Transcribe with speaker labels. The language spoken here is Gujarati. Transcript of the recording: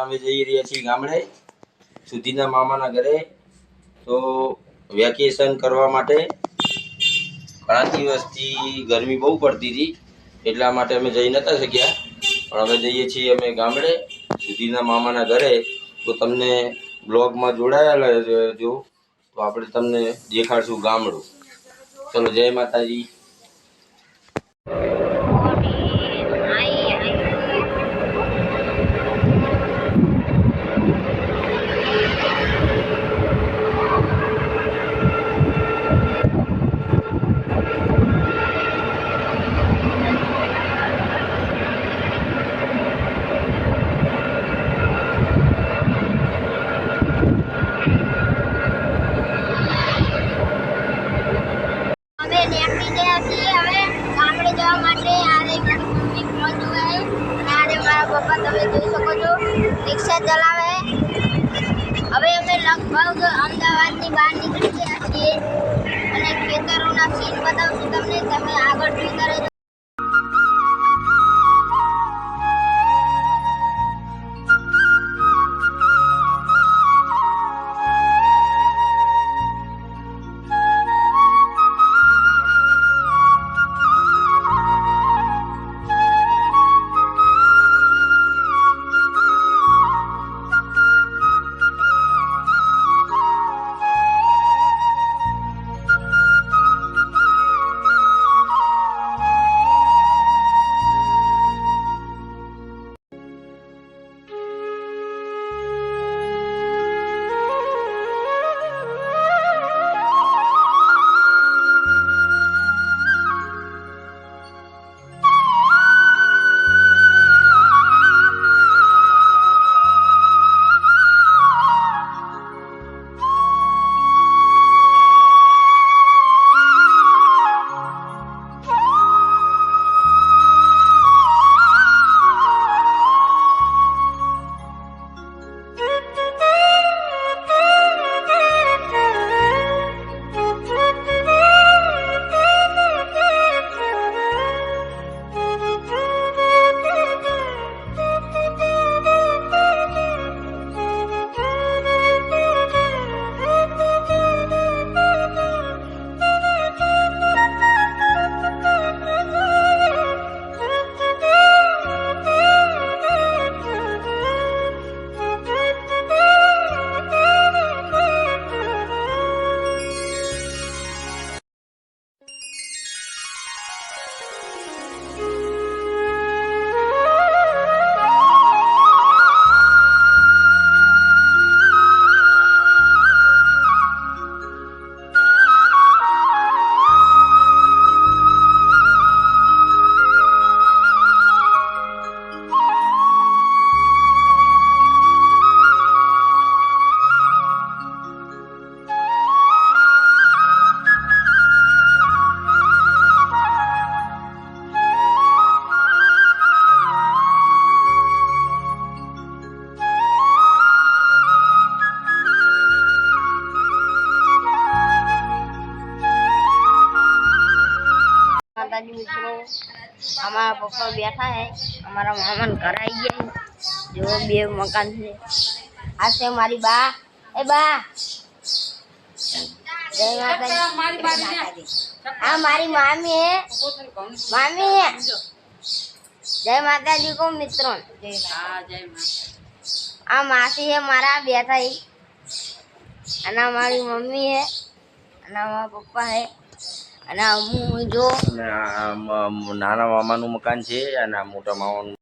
Speaker 1: અમે જઈ રહ્યા છીએ ગામડે સુધીના મામાના ઘરે। તો વેકેશન કરવા માટે ઘણા દિવસથી ગરમી બહુ પડતી હતી, એટલા માટે અમે જઈ નતા શક્યા, પણ હવે જઈએ છીએ અમે ગામડે સુધીના મામાના ઘરે। તો તમને બ્લોગમાં જોડાયેલા જો, તો આપણે તમને દેખાડશું ગામડું। ચલો, જય માતાજી।
Speaker 2: पप्पा તમે જોઈ શકો છો રિક્ષા ચલાવે। હવે અમે લગભગ અમદાવાદની બહાર નીકળી ગયા છીએ અને ખેતરોના સીન બતાવશું તમને, તમે આગળ જોતા રહેજો। मित्रों हमारा पप्पा बैठा है, हमारा मामा घर आई है जो बे मकान से आज से हमारी बा ए बा जय माता दी। हमारी मामी है, मामी है। जय माता जी को मित्रों। आ मासी है हमारा बैठा है, अना हमारी मम्मी है, अना हमारा पप्पा है, અને હું જો
Speaker 1: નાના મામાનું મકાન છે અને મોટા મામાનું